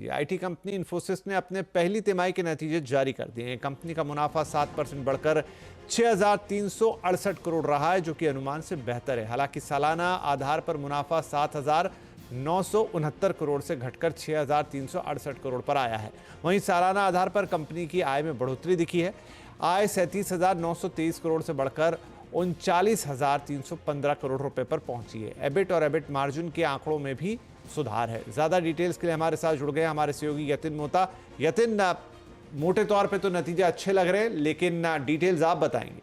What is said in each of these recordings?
लीजिए। IT company Infosys ने अपने पहली तिमाही के नतीजे जारी कर दिए हैं। कंपनी का मुनाफा 7% बढ़कर 6,368 करोड़ रहा है, जो कि अनुमान से बेहतर है। हालांकि सालाना आधार पर मुनाफा 7,969 करोड़ से घटकर 6,368 करोड़ पर आया है। वहीं सालाना आधार पर कंपनी की आय में बढ़ोतरी दिखी है। आय 37,923 करोड़ से बढ़कर 39,315 करोड़ रुपए पर पहुंची है। एबिट और एबिट मार्जिन के आंकड़ों में भी सुधार है। ज्यादा डिटेल्स के लिए हमारे साथ जुड़ गए हमारे सहयोगी यतिन मोहता। यतिन, मोटे तौर पे तो नतीजे अच्छे लग रहे हैं, लेकिन डिटेल्स आप बताएंगे।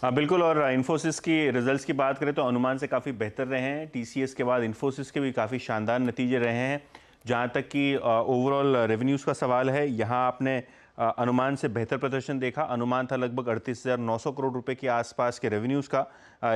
हाँ बिल्कुल, और इन्फोसिस की रिजल्ट्स की बात करें तो अनुमान से काफ़ी बेहतर रहे हैं। टीसीएस के बाद इन्फोसिस के भी काफ़ी शानदार नतीजे रहे हैं। जहाँ तक कि ओवरऑल रेवेन्यूज़ का सवाल है, यहाँ आपने अनुमान से बेहतर प्रदर्शन देखा। अनुमान था लगभग 38,900 करोड़ रुपए के आसपास के रेवेन्यूज़ का,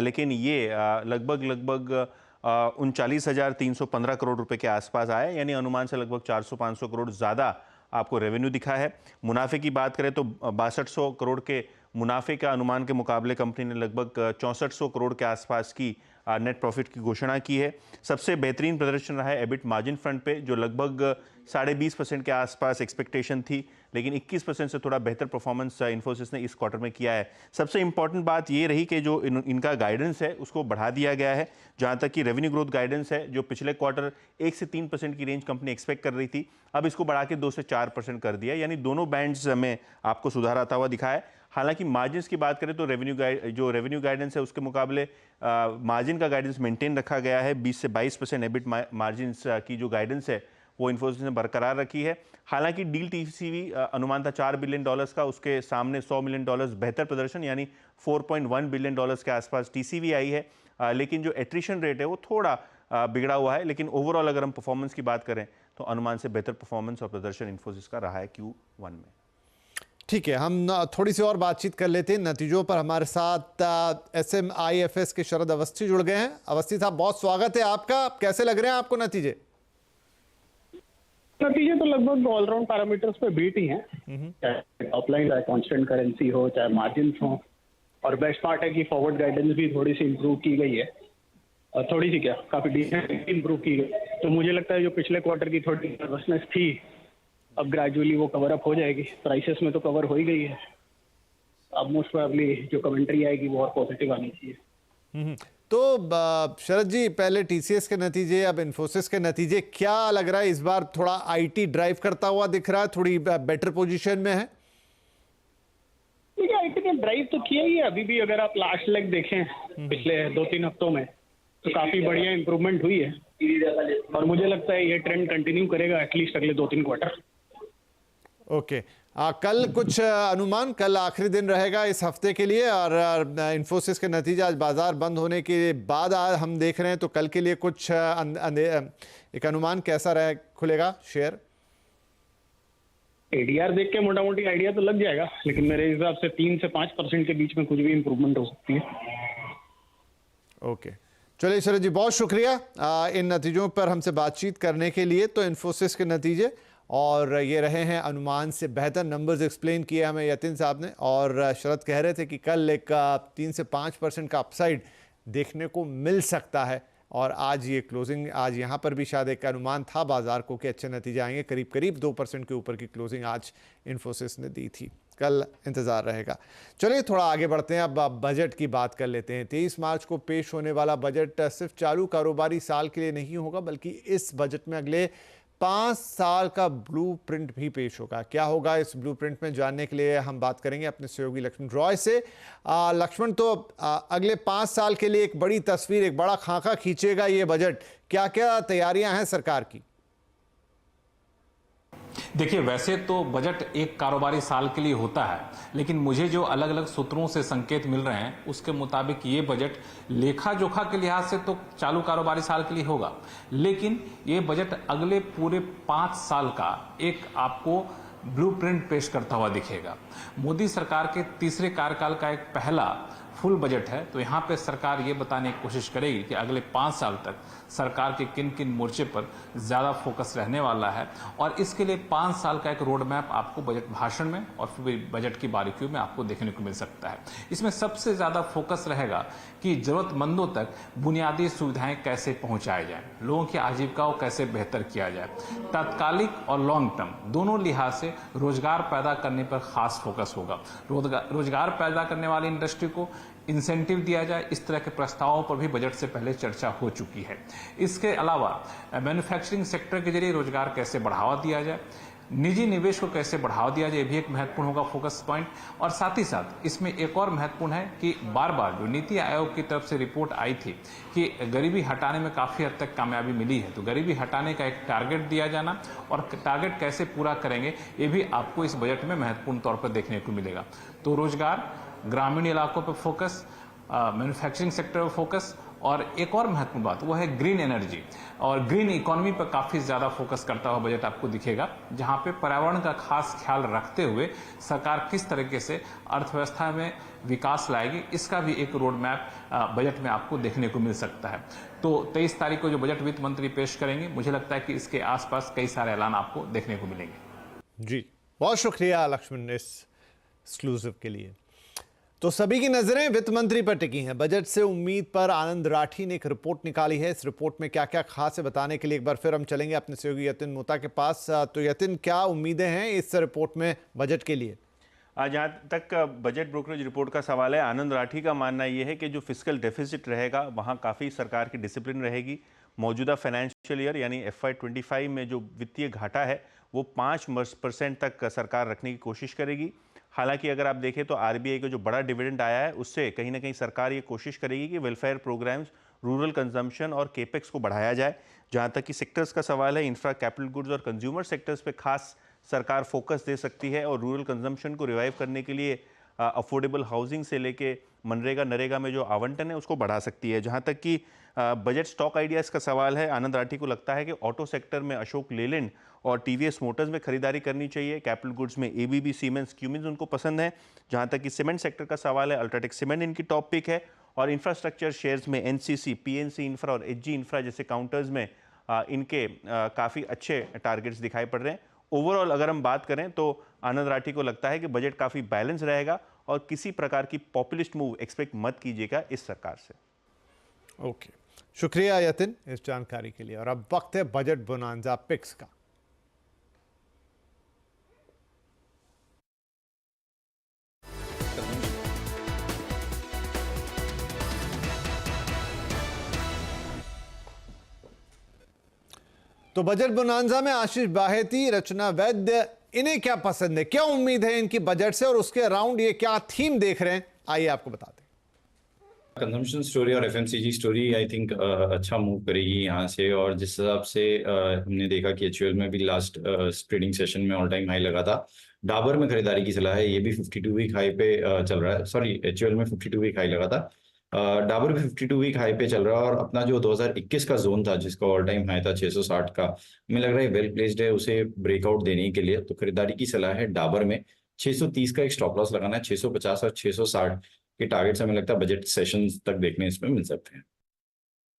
लेकिन ये लगभग 39,315 करोड़ रुपए के आसपास आया, यानी अनुमान से लगभग 400-500 करोड़ ज़्यादा आपको रेवेन्यू दिखा है। मुनाफे की बात करें तो 6200 करोड़ के मुनाफे का अनुमान के मुकाबले कंपनी ने लगभग 6400 करोड़ के आसपास की नेट प्रॉफिट की घोषणा की है। सबसे बेहतरीन प्रदर्शन रहा है एबिट मार्जिन फ्रंट पे, जो लगभग 20.5% के आसपास एक्सपेक्टेशन थी, लेकिन 21% से थोड़ा बेहतर परफॉर्मेंस इन्फोसिस ने इस क्वार्टर में किया है। सबसे इंपॉर्टेंट बात ये रही कि जो इनका गाइडेंस है उसको बढ़ा दिया गया है। जहाँ तक कि रेवेन्यू ग्रोथ गाइडेंस है, जो पिछले क्वार्टर 1 से 3% की रेंज कंपनी एक्सपेक्ट कर रही थी, अब इसको बढ़ा के 2 से 4% कर दिया, यानी दोनों बैंड्स में आपको सुधार आता हुआ दिखा है। हालांकि मार्जिन्स की बात करें तो रेवेन्यू गाइडेंस है उसके मुकाबले मार्जिन का गाइडेंस मेंटेन रखा गया है। 20 से 22% एबिट मार्जिन्स की जो गाइडेंस है वो इन्फोसिस ने बरकरार रखी है। हालांकि डील टीसीवी अनुमान था $4 बिलियन का, उसके सामने $100 मिलियन बेहतर प्रदर्शन, यानी $4.1 बिलियन के आसपास टीसीवी आई है। लेकिन जो एट्रिशन रेट है वो थोड़ा बिगड़ा हुआ है। लेकिन ओवरऑल अगर हम परफॉर्मेंस की बात करें तो अनुमान से बेहतर परफॉर्मेंस और प्रदर्शन इन्फोसिस का रहा है Q1 में। ठीक है, हम थोड़ी सी और बातचीत कर लेते हैं नतीजों पर। हमारे साथ SMIFS के शरद अवस्थी जुड़ गए हैं। अवस्थी साहब, बहुत स्वागत है आपका। कैसे लग रहे हैं आपको नतीजे? नतीजे तो लगभग ऑलराउंड पैरामीटर्स पे बीट ही हैं, चाहे टॉप लाइन, चाहे कांस्टेंट करेंसी हो, चाहे मार्जिन हो। और बेस्ट पार्ट है कि फॉरवर्ड गाइडेंस भी थोड़ी सी इंप्रूव की गई है, और थोड़ी सी क्या काफी डिसेंट इंप्रूव की गई। तो मुझे लगता है जो पिछले क्वार्टर की थोड़ी नर्वसनेस थी, अब ग्रेजुअली वो कवर अप हो जाएगी। प्राइसेस में तो कवर हो ही गई है, अब मोस्ट प्रोबेबली जो कमेंट्री आएगी वो और पॉजिटिव आनी चाहिए। तो शरद जी, पहले टीसीएस के नतीजे, अब इन्फोसिस के नतीजे, क्या लग रहा है इस बार थोड़ा आईटी ड्राइव करता हुआ दिख रहा है, थोड़ी बेटर पोजीशन में है? देखिए, आईटी ने ड्राइव तो किया ही है। अभी भी अगर आप लास्ट लेग देखें पिछले 2-3 हफ्तों में, तो काफी बढ़िया इंप्रूवमेंट हुई है, और मुझे लगता है ये ट्रेंड कंटिन्यू करेगा एटलीस्ट अगले 2-3 क्वार्टर। ओके, कल कुछ अनुमान? कल आखिरी दिन रहेगा इस हफ्ते के लिए, और इन्फोसिस के नतीजे आज बाजार बंद होने के बाद हम देख रहे हैं, तो कल के लिए कुछ एक अनुमान कैसा रहे, खुलेगा शेयर? एडीआर देख के मोटा मोटी आइडिया तो लग जाएगा, लेकिन मेरे हिसाब से 3 से 5% के बीच में कुछ भी इंप्रूवमेंट हो सकती है। ओके, चलिए शरद जी, बहुत शुक्रिया इन नतीजों पर हमसे बातचीत करने के लिए। तो इन्फोसिस के नतीजे, और ये रहे हैं अनुमान से बेहतर। नंबर्स एक्सप्लेन किए हमें यतिन साहब ने, और शरद कह रहे थे कि कल एक 3 से 5% का अपसाइड देखने को मिल सकता है। और आज ये क्लोजिंग, आज यहाँ पर भी शायद एक अनुमान था बाजार को कि अच्छे नतीजे आएंगे, करीब करीब 2% के ऊपर की क्लोजिंग आज इन्फोसिस ने दी थी। कल इंतज़ार रहेगा। चलिए थोड़ा आगे बढ़ते हैं, अब बजट की बात कर लेते हैं। 23 मार्च को पेश होने वाला बजट सिर्फ चालू कारोबारी साल के लिए नहीं होगा, बल्कि इस बजट में अगले 5 साल का ब्लूप्रिंट भी पेश होगा। क्या होगा इस ब्लूप्रिंट में, जानने के लिए हम बात करेंगे अपने सहयोगी लक्ष्मण रॉय से। लक्ष्मण, तो अगले 5 साल के लिए एक बड़ी तस्वीर, एक बड़ा खाका खींचेगा ये बजट। क्या क्या तैयारियां हैं सरकार की? देखिए, वैसे तो बजट एक कारोबारी साल के लिए होता है, लेकिन मुझे जो अलग अलग सूत्रों से संकेत मिल रहे हैं उसके मुताबिक ये बजट लेखा जोखा के लिहाज से तो चालू कारोबारी साल के लिए होगा, लेकिन ये बजट अगले पूरे 5 साल का एक आपको ब्लूप्रिंट पेश करता हुआ दिखेगा। मोदी सरकार के तीसरे कार्यकाल का एक पहला फुल बजट है, तो यहाँ पे सरकार ये बताने की कोशिश करेगी कि अगले 5 साल तक सरकार के किन किन मोर्चे पर ज़्यादा फोकस रहने वाला है, और इसके लिए 5 साल का एक रोड मैप आपको बजट भाषण में और फिर बजट की बारीकियों में आपको देखने को मिल सकता है। इसमें सबसे ज़्यादा फोकस रहेगा कि ज़रूरतमंदों तक बुनियादी सुविधाएं कैसे पहुंचाई जाए, लोगों की आजीविका को कैसे बेहतर किया जाए, तात्कालिक और लॉन्ग टर्म दोनों लिहाज से रोजगार पैदा करने पर खास फोकस होगा। रोजगार पैदा करने वाली इंडस्ट्री को इंसेंटिव दिया जाए, इस तरह के प्रस्तावों पर भी बजट से पहले चर्चा हो चुकी है। इसके अलावा मैन्युफैक्चरिंग सेक्टर के जरिए रोजगार कैसे बढ़ावा दिया जाए, निजी निवेश को कैसे बढ़ावा दिया जाए, ये भी एक महत्वपूर्ण होगा फोकस पॉइंट। और साथ ही साथ इसमें एक और महत्वपूर्ण है कि बार बार जो नीति आयोग की तरफ से रिपोर्ट आई थी कि गरीबी हटाने में काफ़ी हद तक कामयाबी मिली है, तो गरीबी हटाने का एक टारगेट दिया जाना और टारगेट कैसे पूरा करेंगे ये भी आपको इस बजट में महत्वपूर्ण तौर पर देखने को मिलेगा। तो रोजगार, ग्रामीण इलाकों पर फोकस, मैन्युफैक्चरिंग सेक्टर पर फोकस, और एक और महत्वपूर्ण बात वो है ग्रीन एनर्जी और ग्रीन इकोनॉमी पर काफ़ी ज़्यादा फोकस करता हुआ बजट आपको दिखेगा, जहां पे पर्यावरण का खास ख्याल रखते हुए सरकार किस तरीके से अर्थव्यवस्था में विकास लाएगी, इसका भी एक रोड मैप बजट में आपको देखने को मिल सकता है। तो 23 तारीख को जो बजट वित्त मंत्री पेश करेंगे, मुझे लगता है कि इसके आसपास कई सारे ऐलान आपको देखने को मिलेंगे। जी, बहुत शुक्रिया लक्ष्मण इस एक्सक्लूसिव के लिए। तो सभी की नजरें वित्त मंत्री पर टिकी हैं। बजट से उम्मीद पर आनंद राठी ने एक रिपोर्ट निकाली है। इस रिपोर्ट में क्या क्या खास है बताने के लिए एक बार फिर हम चलेंगे अपने सहयोगी यतिन मोता के पास। तो यतिन, क्या उम्मीदें हैं इस रिपोर्ट में बजट के लिए? जहाँ तक बजट ब्रोकरेज रिपोर्ट का सवाल है, आनंद राठी का मानना यह है कि जो फिस्कल डेफिसिट रहेगा वहाँ काफ़ी सरकार की डिसिप्लिन रहेगी। मौजूदा फाइनेंशियल ईयर यानी FY25 में जो वित्तीय घाटा है वो 5% तक सरकार रखने की कोशिश करेगी। हालांकि अगर आप देखें तो RBI का जो बड़ा डिविडेंड आया है उससे कहीं ना कहीं सरकार ये कोशिश करेगी कि वेलफेयर प्रोग्राम्स, रूरल कंजम्पशन और केपेक्स को बढ़ाया जाए। जहां तक कि सेक्टर्स का सवाल है, इंफ्रा, कैपिटल गुड्स और कंज्यूमर सेक्टर्स पे खास सरकार फोकस दे सकती है और रूरल कंजम्पशन को रिवाइव करने के लिए अफोर्डेबल हाउसिंग से लेके मनरेगा, नरेगा में जो आवंटन है उसको बढ़ा सकती है। जहां तक कि बजट स्टॉक आइडियाज़ का सवाल है, आनंद राठी को लगता है कि ऑटो सेक्टर में अशोक लेलैंड और TVS मोटर्स में खरीदारी करनी चाहिए। कैपिटल गुड्स में ABB, सीमेंस, क्यूमिंस उनको पसंद है। जहां तक कि सीमेंट सेक्टर का सवाल है, अल्ट्राटेक सीमेंट इनकी टॉप पिक है। और इंफ्रास्ट्रक्चर शेयर्स में NCC, PNC इंफ्रा और HG इंफ्रा जैसे काउंटर्स में इनके काफ़ी अच्छे टारगेट्स दिखाई पड़ रहे हैं। ओवरऑल अगर हम बात करें तो आनंद राठी को लगता है कि बजट काफ़ी बैलेंस रहेगा और किसी प्रकार की पॉपुलिस्ट मूव एक्सपेक्ट मत कीजिएगा इस सरकार से। ओके, शुक्रिया यतिन इस जानकारी के लिए। और अब वक्त है बजट बोनांजा पिक्स का। तो बजट बोनांजा में आशीष बाहेती, रचना वैद्य, इन्हें क्या पसंद है, क्या उम्मीद है इनकी बजट से और उसके अराउंड ये क्या थीम देख रहे हैं, आइए आपको बताते हैं। कंजम्पशन स्टोरी और FMCG स्टोरी आई थिंक अच्छा मूव करेगी यहाँ से। और जिस हिसाब से हमने देखा कि HUL में भी लास्ट ट्रेडिंग सेशन में ऑल टाइम हाई लगा था। डाबर में खरीदारी की सलाह है, ये भी 52 वीक हाई पे चल रहा है। सॉरी, HUL में 52 वीक हाई लगा था, डाबर भी 52 वीक हाई पे चल रहा है। और अपना जो 2021 का जोन था जिसका ऑल टाइम हाई था 660 का, हमें लग रहा है वेल प्लेस्ड है उसे ब्रेकआउट देने के लिए। तो खरीदारी की सलाह है डाबर में। 630 का एक स्टॉप लॉस लगाना है। 650 और 660 के टारगेट्स हमें लगता है बजट सेशन तक देखने इसमें मिल सकते हैं।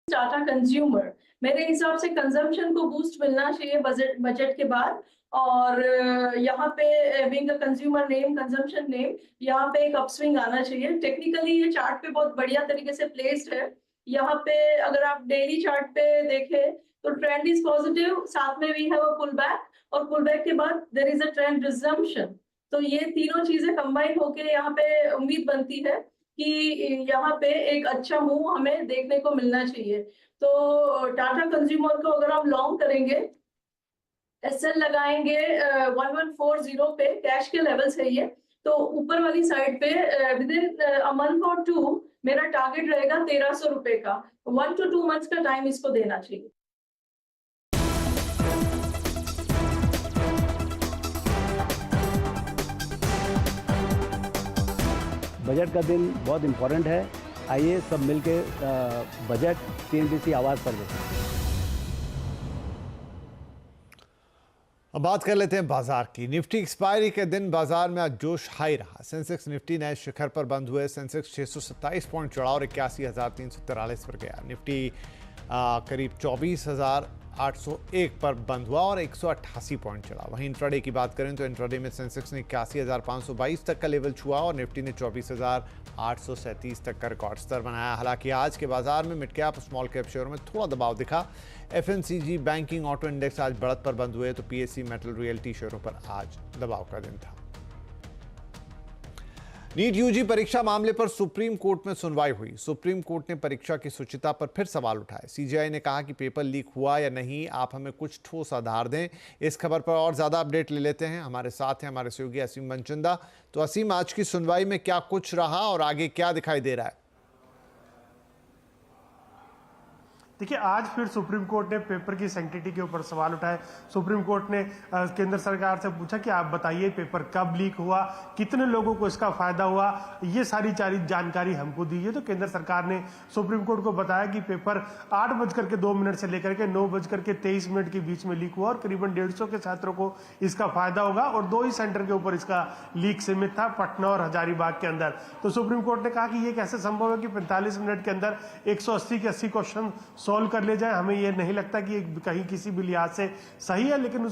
टाटा कंज्यूमर, मेरे हिसाब से कंजम्पशन को बूस्ट मिलना चाहिए बजट के बाद। और यहाँ पे being a consumer name, consumption name, यहाँ पे एक अपस्विंग आना चाहिए। टेक्निकली ये चार्ट पे बहुत बढ़िया तरीके से प्लेस्ड है। यहाँ पे अगर आप डेली चार्ट पे देखें तो ट्रेंड इज पॉजिटिव, साथ में we have a pull back, और पुल बैक के बाद there is a trend resumption. तो ये तीनों चीजें कंबाइन होके यहाँ पे उम्मीद बनती है कि यहाँ पे एक अच्छा मूव हमें देखने को मिलना चाहिए। तो टाटा कंज्यूमर को अगर हम लॉन्ग करेंगे, SL लगाएंगे 1140 पे, कैश के लेवल्स है ये। तो ऊपर वाली साइड पे विद इन अ मंथ और 2 मेरा टारगेट रहेगा 1300 रुपए का। 1 to 2 मंथ्स का टाइम इसको देना चाहिए। बजट का दिन बहुत इम्पोर्टेंट है। आइए सब मिलके बजट TNPC आवाज़ पर देखें। अब बात कर लेते हैं बाजार की। निफ्टी एक्सपायरी के दिन बाजार में आज जोश हाई रहा। सेंसेक्स निफ्टी नए शिखर पर बंद हुए। सेंसेक्स 627 पॉइंट चढ़ा और 81,343 पर गया। निफ्टी करीब 24,801 पर बंद हुआ और 188 पॉइंट चढ़ा। वहीं इंट्राडे की बात करें तो इंट्राडे में सेंसेक्स ने 81,522 तक का लेवल छुआ और निफ्टी ने 24,837 तक का रिकॉर्ड स्तर बनाया। हालांकि आज के बाजार में मिड कैप स्मॉल कैप शेयरों में थोड़ा दबाव दिखा। एफएमसीजी, बैंकिंग, ऑटो इंडेक्स आज बढ़त पर बंद हुए तो पीएससी, मेटल, रियल्टी शेयरों पर आज दबाव का दिन था। नीट यूजी परीक्षा मामले पर सुप्रीम कोर्ट में सुनवाई हुई। सुप्रीम कोर्ट ने परीक्षा की शुचिता पर फिर सवाल उठाए। सीजीआई ने कहा कि पेपर लीक हुआ या नहीं, आप हमें कुछ ठोस आधार दें। इस खबर पर और ज्यादा अपडेट ले लेते हैं। हमारे साथ हैं हमारे सहयोगी असीम मनचंदा। तो असीम, आज की सुनवाई में क्या कुछ रहा और आगे क्या दिखाई दे रहा है? देखिए, आज फिर सुप्रीम कोर्ट ने पेपर की सैंक्टिटी के ऊपर सवाल उठाए। सुप्रीम कोर्ट ने केंद्र सरकार से पूछा कि आप बताइए पेपर कब लीक हुआ, कितने लोगों को इसका फायदा हुआ, ये सारी जानकारी हमको दीजिए। तो केंद्र सरकार ने सुप्रीम कोर्ट को बताया कि पेपर 8:02 से लेकर के 9:23 के बीच में लीक हुआ और करीबन 150 के छात्रों को इसका फायदा होगा और 2 ही सेंटर के ऊपर इसका लीक सीमित था, पटना और हजारीबाग के अंदर। तो सुप्रीम कोर्ट ने कहा कि ये कैसे संभव है कि 45 मिनट के अंदर 180 के 80 क्वेश्चन सोल्व कर ले जाए। हमें यह नहीं लगता कि कहीं किसी भी लिहाज से सही है, लेकिन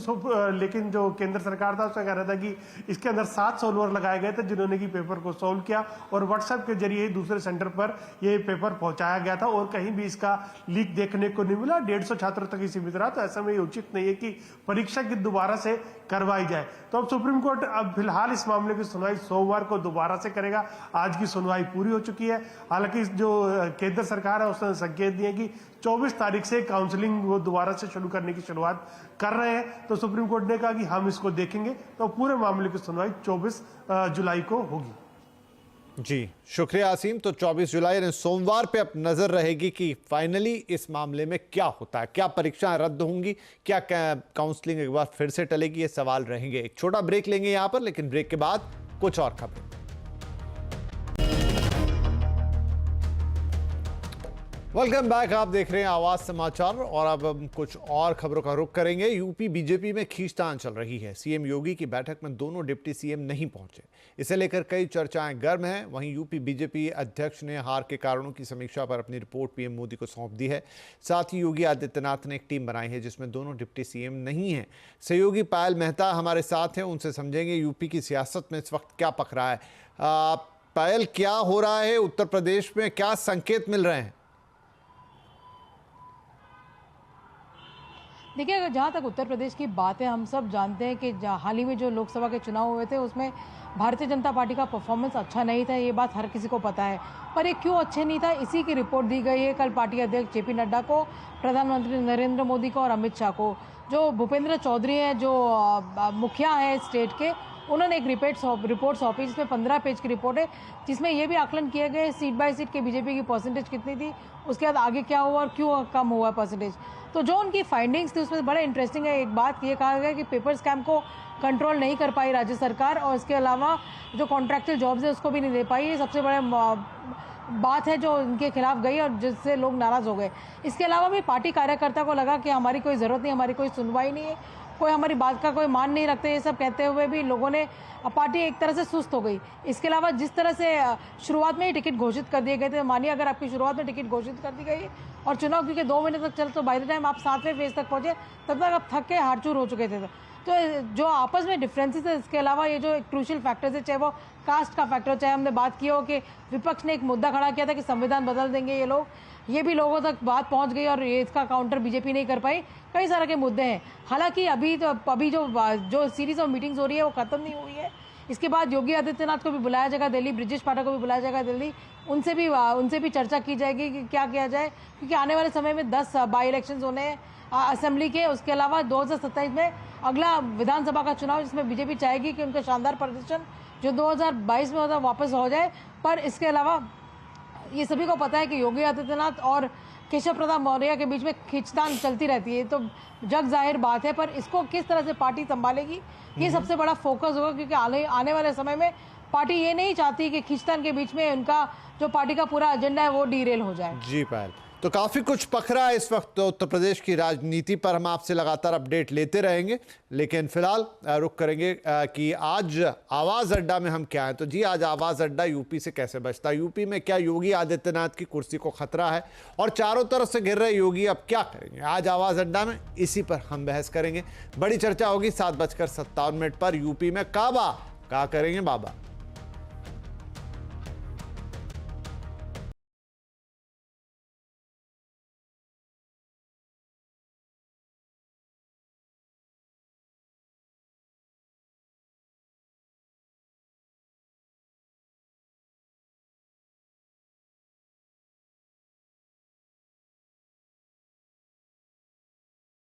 जो केंद्र सरकार था उसका कह रहा था कि इसके अंदर 7 सोल्वर लगाए गए थे जिन्होंने कि पेपर को सोल्व किया और व्हाट्सएप के जरिए दूसरे सेंटर पर यह पेपर पहुंचाया गया था और कहीं भी इसका लीक देखने को नहीं मिला। 150 छात्रों तक ही सीमित रहा। तो ऐसा में ये उचित नहीं है कि परीक्षा की दोबारा से करवाई जाए। तो अब सुप्रीम कोर्ट अब फिलहाल इस मामले की सुनवाई सोमवार को दोबारा से करेगा। आज की सुनवाई पूरी हो चुकी है। हालांकि जो केंद्र सरकार है उसने संकेत दिए कि 24 तारीख से काउंसलिंग वो दोबारा से शुरू करने की शुरुआत कर रहे हैं। तो सुप्रीम कोर्ट ने कहा कि हम इसको देखेंगे। तो पूरे मामले की सुनवाई 24 जुलाई को होगी। जी शुक्रिया असीम। तो 24 जुलाई यानी सोमवार पे अब नजर रहेगी कि फाइनली इस मामले में क्या होता है। क्या परीक्षाएं रद्द होंगी, क्या काउंसलिंग एक बार फिर से टलेगी, ये सवाल रहेंगे। एक छोटा ब्रेक लेंगे यहां पर, लेकिन ब्रेक के बाद कुछ और खबरें। Welcome back. आप देख रहे हैं आवाज समाचार और अब हम कुछ और खबरों का रुख करेंगे। यूपी बीजेपी में खींचतान चल रही है। सीएम योगी की बैठक में दोनों डिप्टी सीएम नहीं पहुंचे। इसे लेकर कई चर्चाएं गर्म हैं। वहीं यूपी बीजेपी अध्यक्ष ने हार के कारणों की समीक्षा पर अपनी रिपोर्ट पीएम मोदी को सौंप दी है। साथ ही योगी आदित्यनाथ ने एक टीम बनाई है जिसमें दोनों डिप्टी सीएम नहीं हैं। सहयोगी पायल मेहता हमारे साथ हैं, उनसे समझेंगे यूपी की सियासत में इस वक्त क्या पक रहा है। पायल, क्या हो रहा है उत्तर प्रदेश में, क्या संकेत मिल रहे हैं? देखिए, अगर जहाँ तक उत्तर प्रदेश की बात है, हम सब जानते हैं कि हाल ही में जो लोकसभा के चुनाव हुए थे उसमें भारतीय जनता पार्टी का परफॉर्मेंस अच्छा नहीं था। ये बात हर किसी को पता है। पर ये क्यों अच्छे नहीं था, इसी की रिपोर्ट दी गई है कल पार्टी अध्यक्ष जेपी नड्डा को, प्रधानमंत्री नरेंद्र मोदी को और अमित शाह को। जो भूपेंद्र चौधरी हैं, जो मुखिया हैं स्टेट के, उन्होंने एक रिपोर्ट सौंपी जिसमें 15 पेज की रिपोर्ट है, जिसमें यह भी आकलन किए गए सीट बाय सीट के बीजेपी की परसेंटेज कितनी थी, उसके बाद आगे क्या हुआ और क्यों कम हुआ परसेंटेज। तो जो उनकी फाइंडिंग्स थी उसमें बड़ा इंटरेस्टिंग है। एक बात ये कहा गया कि पेपर स्कैम को कंट्रोल नहीं कर पाई राज्य सरकार और इसके अलावा जो कॉन्ट्रैक्चुअल जॉब्स है उसको भी नहीं दे पाई। ये सबसे बड़ा बात है जो इनके खिलाफ गई और जिससे लोग नाराज हो गए। इसके अलावा भी पार्टी कार्यकर्ता को लगा कि हमारी कोई ज़रूरत नहीं, हमारी कोई सुनवाई नहीं है, कोई हमारी बात का कोई मान नहीं रखते। ये सब कहते हुए भी लोगों ने, पार्टी एक तरह से सुस्त हो गई। इसके अलावा जिस तरह से शुरुआत में ही टिकट घोषित कर दिए गए थे, मानिए अगर आपकी शुरुआत में टिकट घोषित कर दी गई और चुनाव क्योंकि 2 महीने तक चले तो बाय द टाइम आप 7वें फेज तक पहुंचे तब तक आप थक के हार-चूर हो चुके थे। तो जो आपस में डिफरेंसेस है, इसके अलावा ये जो क्रूशियल फैक्टर्स है, चाहे वो कास्ट का फैक्टर, चाहे हमने बात की हो कि विपक्ष ने एक मुद्दा खड़ा किया था कि संविधान बदल देंगे ये लोग, ये भी लोगों तक बात पहुंच गई और ये इसका काउंटर बीजेपी नहीं कर पाई। कई सारे के मुद्दे हैं। हालांकि अभी जो सीरीज ऑफ मीटिंग्स हो रही है वो खत्म नहीं हुई है। इसके बाद योगी आदित्यनाथ को भी बुलाया जाएगा दिल्ली, ब्रिजेश पाठक को भी बुलाया जाएगा दिल्ली, उनसे भी चर्चा की जाएगी कि क्या किया जाए, क्योंकि आने वाले समय में 10 बाई इलेक्शंस होने हैं असेंबली के। उसके अलावा 2027 में अगला विधानसभा का चुनाव, जिसमें बीजेपी चाहेगी कि उनका शानदार प्रदर्शन जो 2022 में होता वापस हो जाए। पर इसके अलावा ये सभी को पता है कि योगी आदित्यनाथ और केशव प्रसाद मौर्य के बीच में खींचतान चलती रहती है, तो जग जाहिर बात है। पर इसको किस तरह से पार्टी संभालेगी, ये सबसे बड़ा फोकस होगा, क्योंकि आने वाले समय में पार्टी ये नहीं चाहती कि खींचतान के बीच में उनका जो पार्टी का पूरा एजेंडा है वो डीरेल हो जाए। जी पायल, तो काफ़ी कुछ पक रहा है इस वक्त तो उत्तर प्रदेश की राजनीति पर। हम आपसे लगातार अपडेट लेते रहेंगे, लेकिन फिलहाल रुक करेंगे कि आज आवाज़ अड्डा में हम क्या हैं। तो जी, आज आवाज़ अड्डा यूपी से कैसे बचता है, यूपी में क्या योगी आदित्यनाथ की कुर्सी को खतरा है और चारों तरफ से घिर रहे योगी अब क्या करेंगे, आज आवाज़ अड्डा में इसी पर हम बहस करेंगे। बड़ी चर्चा होगी 7:57 पर। यूपी में काबा का करेंगे बाबा।